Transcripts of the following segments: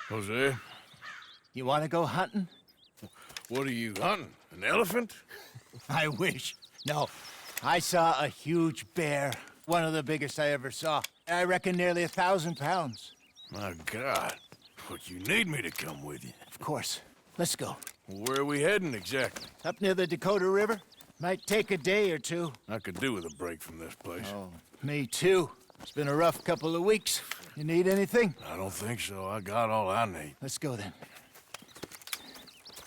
Jose, You want to go hunting? what are you hunting? An elephant? I wish. No, I saw a huge bear. One of the biggest I ever saw. I reckon nearly 1,000 pounds. My God. But you need me to come with you. Of course. Let's go. Where are we heading exactly? Up near the Dakota River. Might take a day or two. I could do with a break from this place. Oh, me too. It's been a rough couple of weeks. You need anything? I don't think so. I got all I need. Let's go then.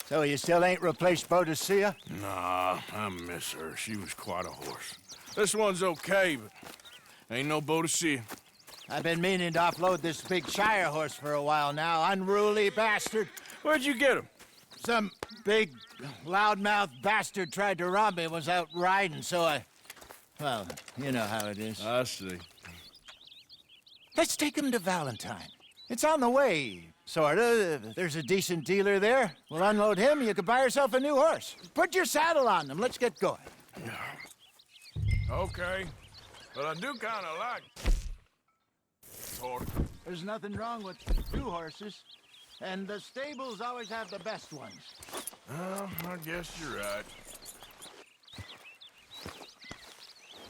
So you still ain't replaced Boadicea? Nah, I miss her. She was quite a horse. This one's okay, but ain't no Boadicea. I've been meaning to offload this big Shire horse for a while now. Unruly bastard. Where'd you get him? Some big, loudmouth bastard tried to rob me and was out riding, so I... Well, you know how it is. I see. Let's take him to Valentine. It's on the way, sorta. There's a decent dealer there. We'll unload him, you can buy yourself a new horse. Put your saddle on them, let's get going. Okay, but I do kind of like horse. There's nothing wrong with new horses. And the stables always have the best ones. Well, I guess you're right.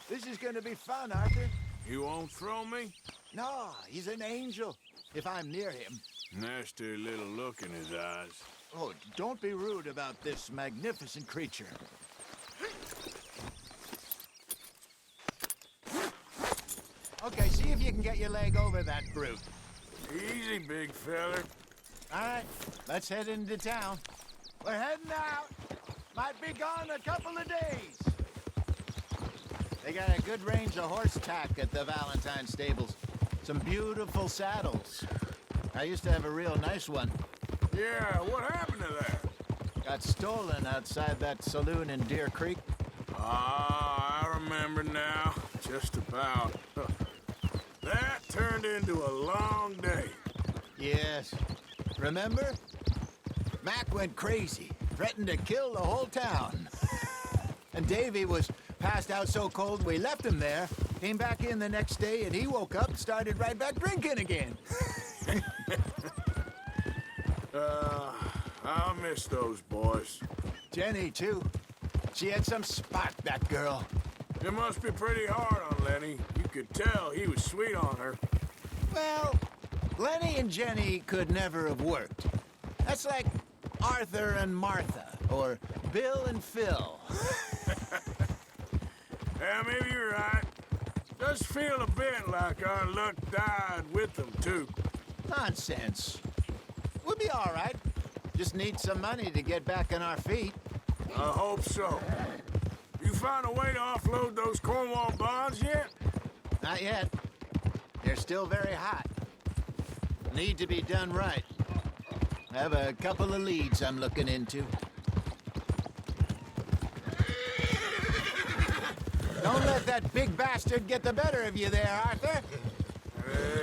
This is gonna be fun, Arthur. You won't throw me? No, he's an angel, if I'm near him. Nasty little look in his eyes. Oh, don't be rude about this magnificent creature. Okay, see if you can get your leg over that brute. Easy, big feller. All right, let's head into town. We're heading out. Might be gone a couple of days. They got a good range of horse tack at the Valentine stables. Some beautiful saddles. I used to have a real nice one. Yeah, what happened to that? Got stolen outside that saloon in Deer Creek. Ah, I remember now. Just about. That turned into a long day. Yes. Remember? Mac went crazy, threatened to kill the whole town. And Davy was passed out so cold we left him there, came back in the next day, and he woke up and started right back drinking again. I'll miss those boys. Jenny, too. She had some spot, that girl. It must be pretty hard on Lenny. You could tell he was sweet on her. Well, Lenny and Jenny could never have worked. That's like Arthur and Martha, or Bill and Phil. Yeah, maybe you're right. Does feel a bit like our luck died with them, too. Nonsense. We'll be all right. Just need some money to get back on our feet. I hope so. You found a way to offload those Cornwall bonds yet? Not yet. They're still very hot. Need to be done right. I have a couple of leads I'm looking into. Don't let that big bastard get the better of you there, Arthur.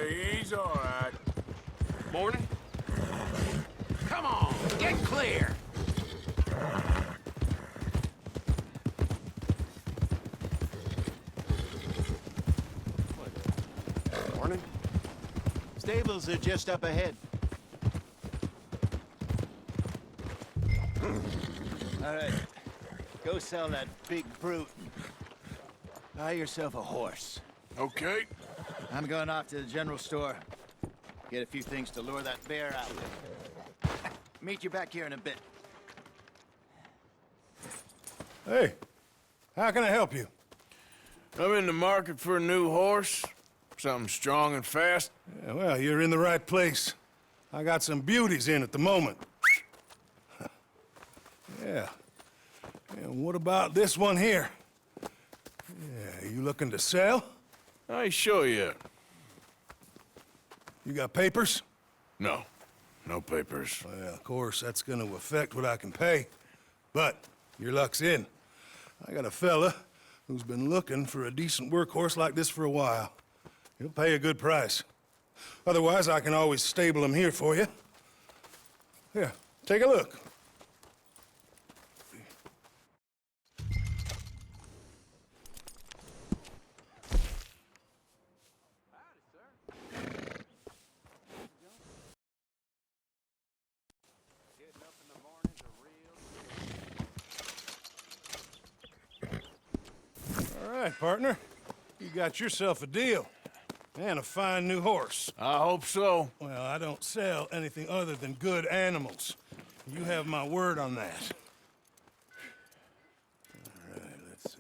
He's all right. Morning. Come on, get clear. Morning. Stables are just up ahead. All right. Go sell that big brute. Buy yourself a horse. Okay. I'm going off to the general store. Get a few things to lure that bear out with. Meet you back here in a bit. Hey, how can I help you? I'm in the market for a new horse. Something strong and fast. Yeah, well, you're in the right place. I got some beauties in at the moment. Yeah. And what about this one here? Yeah, you looking to sell? I ain't sure yet. You got papers? No. No papers. Well, of course, that's gonna affect what I can pay. But your luck's in. I got a fella who's been looking for a decent workhorse like this for a while. He'll pay a good price. Otherwise, I can always stable him here for you. Here, take a look. right, partner. You got yourself a deal. And a fine new horse. I hope so. Well, I don't sell anything other than good animals. You have my word on that. All right, let's see.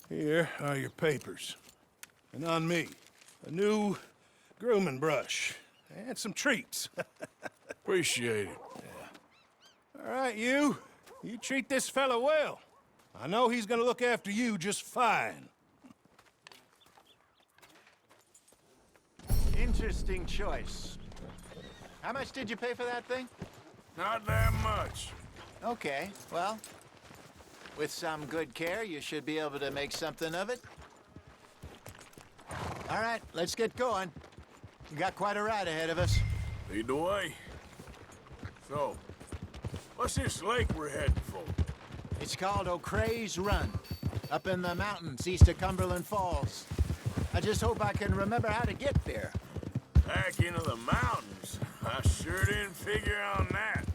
Here are your papers. And on me, a new grooming brush. And some treats. Appreciate it. All right, you. You treat this fella well. I know he's gonna look after you just fine. Interesting choice. How much did you pay for that thing? Not that much. Okay, well, with some good care, you should be able to make something of it. All right, let's get going. We got quite a ride ahead of us. Lead the way. So, what's this lake we're heading for? It's called O'Creagh's Run, up in the mountains east of Cumberland Falls. I just hope I can remember how to get there. Back into the mountains? I sure didn't figure on that.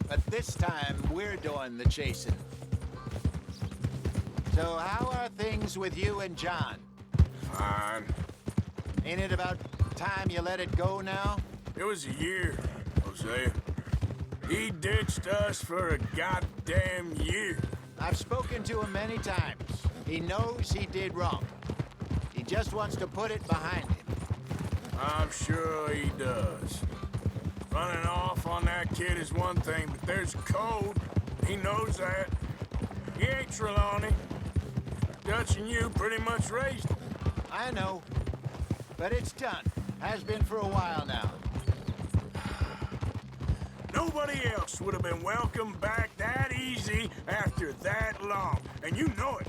But this time, we're doing the chasing. So how are things with you and John? Fine. Ain't it about time you let it go now? It was a year, Hosea. He ditched us for a goddamn year. I've spoken to him many times. He knows he did wrong. He just wants to put it behind him. I'm sure he does. Running off on that kid is one thing, but there's code. He knows that. He ain't Trelawney. Dutch and you pretty much raised him. I know. But it's done. Has been for a while now. Nobody else would have been welcomed back that easy after that long, and you know it.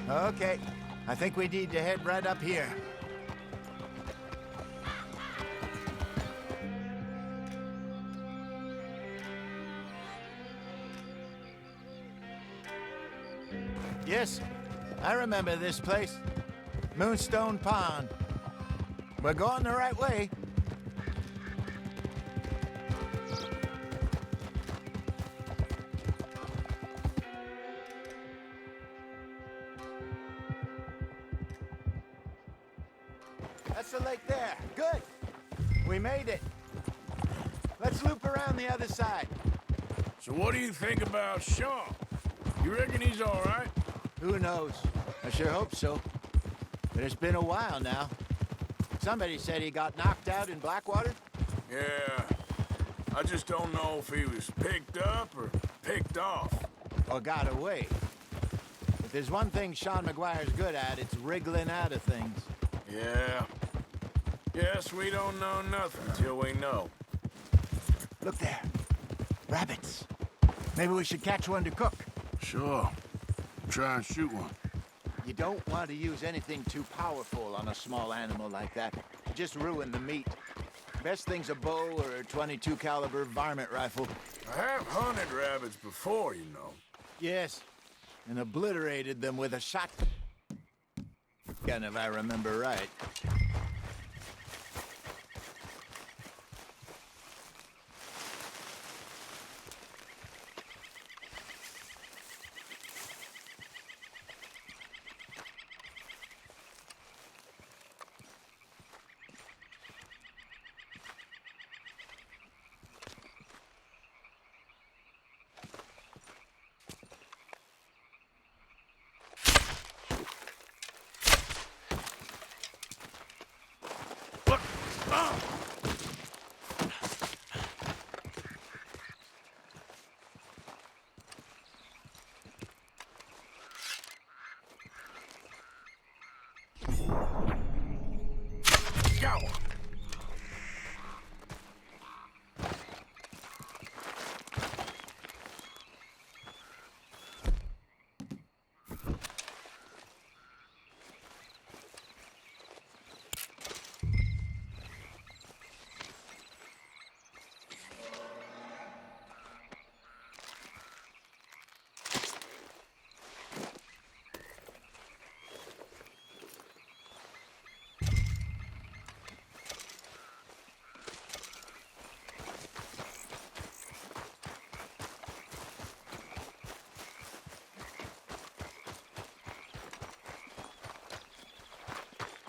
Okay. I think we need to head right up here. Yes, I remember this place. Moonstone Pond. We're going the right way. That's the lake there. Good. We made it. Let's loop around the other side. So what do you think about Sean? You reckon he's all right? Who knows? I sure hope so. But it's been a while now. Somebody said he got knocked out in Blackwater. Yeah. I just don't know if he was picked up or picked off. Or got away. If there's one thing Sean McGuire's good at, it's wriggling out of things. Yeah. Guess we don't know nothing till we know. Look there. Rabbits. Maybe we should catch one to cook. Sure. Try and shoot one. You don't want to use anything too powerful on a small animal like that. Just ruin the meat. Best thing's a bow or a .22 caliber varmint rifle. I have hunted rabbits before, you know. Yes, and obliterated them with a shotgun, if I remember right.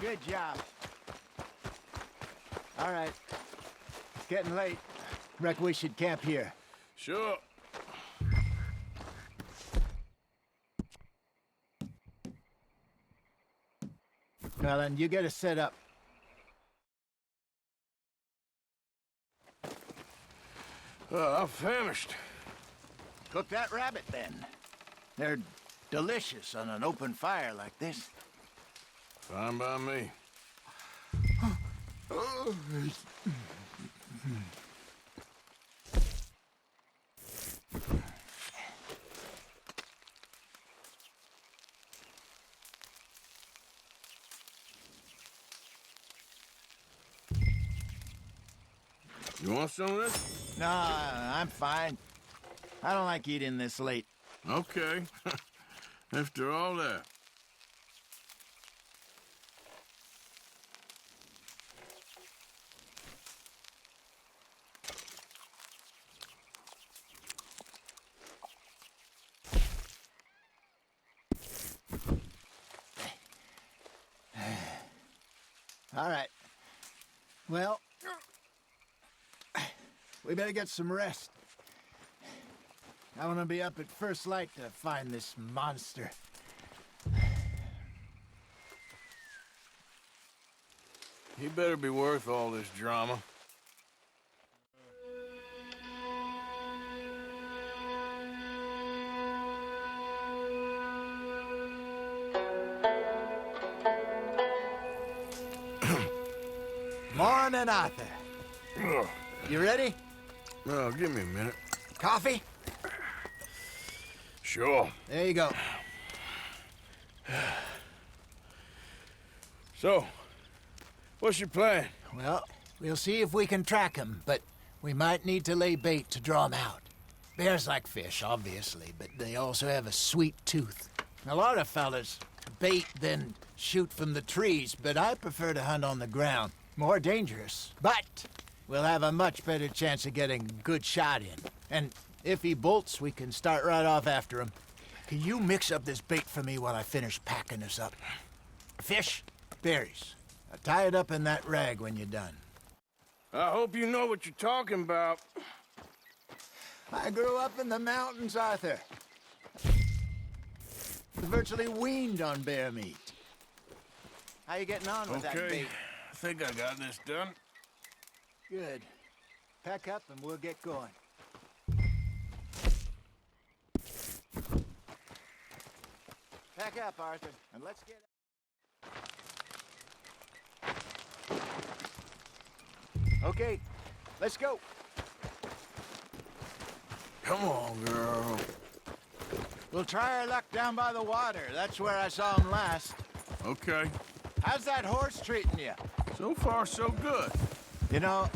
Good job. All right. It's getting late. Reckon we should camp here. Sure. Well, then, you get us set up. I'm famished. Cook that rabbit, then. They're delicious on an open fire like this. Fine by me. You want some of this? No, I'm fine. I don't like eating this late. Okay. After all that. All right. Well, we better get some rest. I want to be up at first light to find this monster. He better be worth all this drama. Morning, Arthur. You ready? Well, give me a minute. Coffee? Sure. There you go. So, what's your plan? Well, we'll see if we can track him, but we might need to lay bait to draw him out. Bears like fish, obviously, but they also have a sweet tooth. A lot of fellas bait, then shoot from the trees, but I prefer to hunt on the ground. More dangerous, but we'll have a much better chance of getting a good shot in. And if he bolts, we can start right off after him. Can you mix up this bait for me while I finish packing this up? Fish, berries. Tie it up in that rag when you're done. I hope you know what you're talking about. I grew up in the mountains, Arthur. Virtually weaned on bear meat. How you getting on with that Okay, bait? I think I got this done. Good. Pack up and we'll get going. Pack up, Arthur, and let's get... Okay, let's go. Come on, girl. We'll try our luck down by the water. That's where I saw him last. Okay. How's that horse treating you? So far, so good. You know,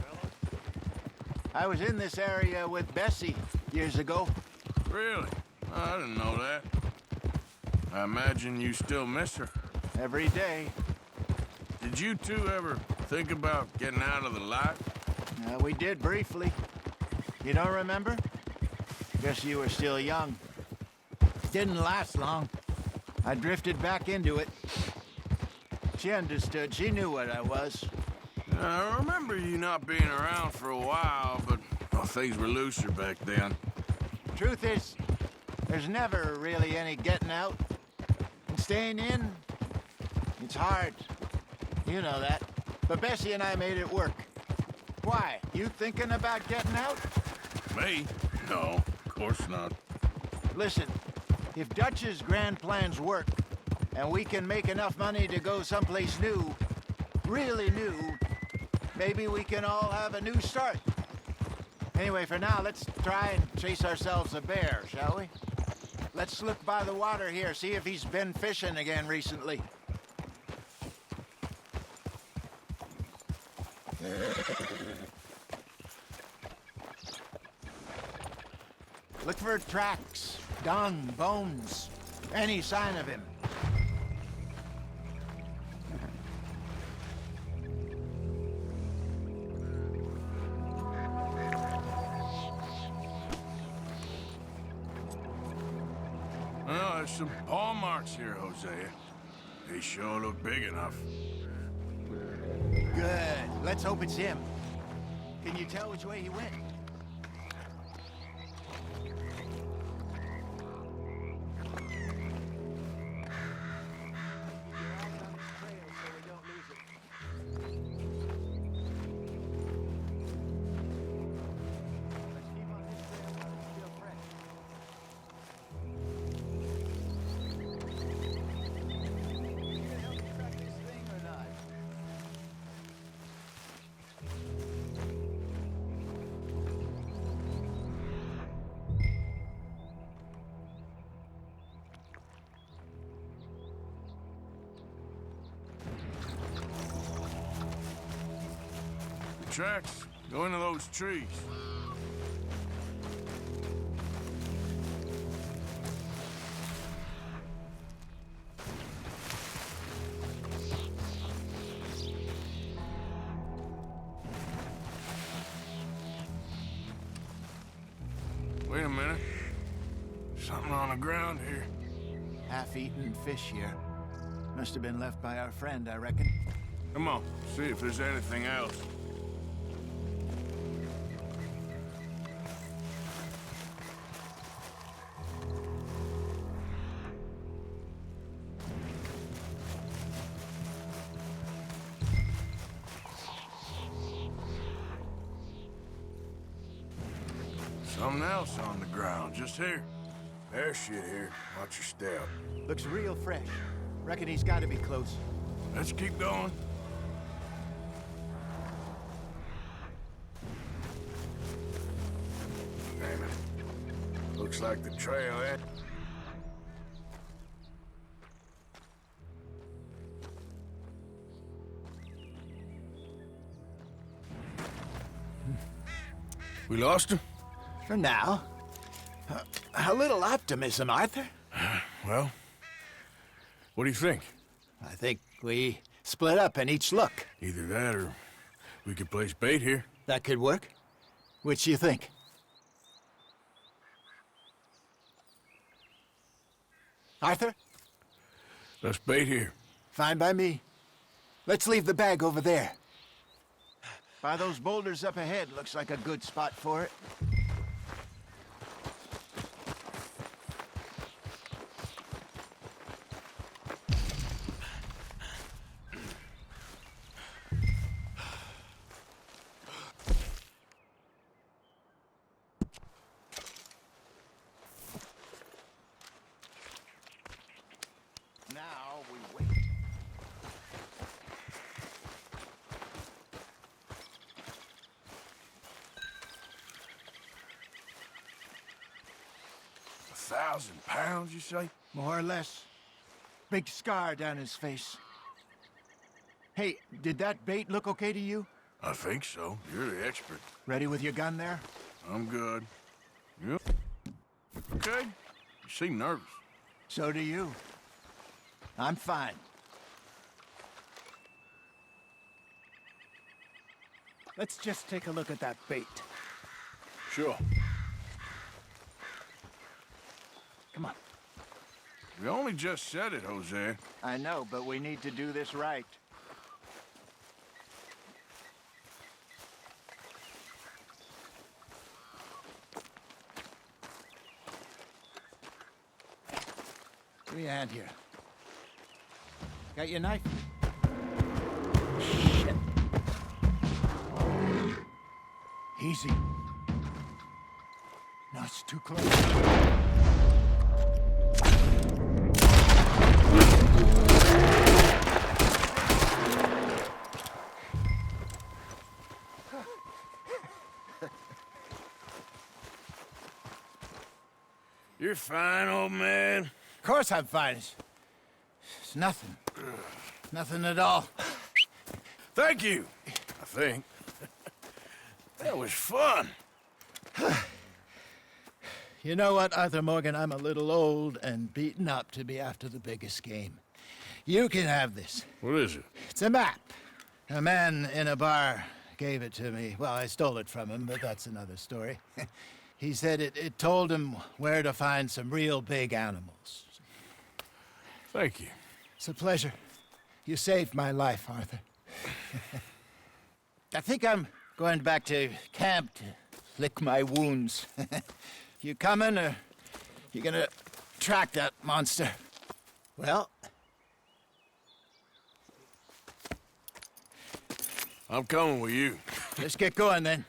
I was in this area with Bessie years ago. Really? I didn't know that. I imagine you still miss her. Every day. Did you two ever think about getting out of the life? We did briefly. You don't remember? Guess you were still young. Didn't last long. I drifted back into it. She understood. She knew what I was. I remember you not being around for a while, but well, things were looser back then. Truth is, there's never really any getting out. And staying in, it's hard. You know that. But Bessie and I made it work. Why? You thinking about getting out? Me? No, of course not. Listen, if Dutch's grand plans work, and we can make enough money to go someplace new, really new, maybe we can all have a new start. Anyway, for now, let's try and chase ourselves a bear, shall we? Let's look by the water here, see if he's been fishing again recently. Look for tracks, dung, bones, any sign of him. Well, there's some paw marks here, Hosea. They sure look big enough. Good. Let's hope it's him. Can you tell which way he went? Tracks go into those trees. Wait a minute. Something on the ground here. Half-eaten fish here. Must have been left by our friend, I reckon. Come on, see if there's anything else. Something else on the ground, just here. There's shit here. Watch your step. Looks real fresh. Reckon he's got to be close. Let's keep going. Damn it. Looks like the trail, eh? We lost him? For now. A little optimism, Arthur. Well, what do you think? I think we split up and each look. Either that or we could place bait here. That could work. Which you think? Arthur? Let's bait here. Fine by me. Let's leave the bag over there. By those boulders up ahead, looks like a good spot for it. Now we wait. £1,000, you say? More or less. Big scar down his face. Hey, did that bait look okay to you? I think so. You're the expert. Ready with your gun there? I'm good. Yep. Okay. You seem nervous. So do you. I'm fine. Let's just take a look at that bait. Sure. Come on. We only just said it, Jose. I know, but we need to do this right. Give me a hand here. Got your knife? Shit. Easy. No, it's too close. You're fine, old man. Of course I'm fine. It's nothing. Nothing at all. Thank you, I think. That was fun. You know what, Arthur Morgan? I'm a little old and beaten up to be after the biggest game. You can have this. What is it? It's a map. A man in a bar gave it to me. Well, I stole it from him, but that's another story. He said it told him where to find some real big animals. Thank you. It's a pleasure. You saved my life, Arthur. I think I'm going back to camp to lick my wounds. You coming, or you gonna track that monster? Well, I'm coming with you. let's get going then.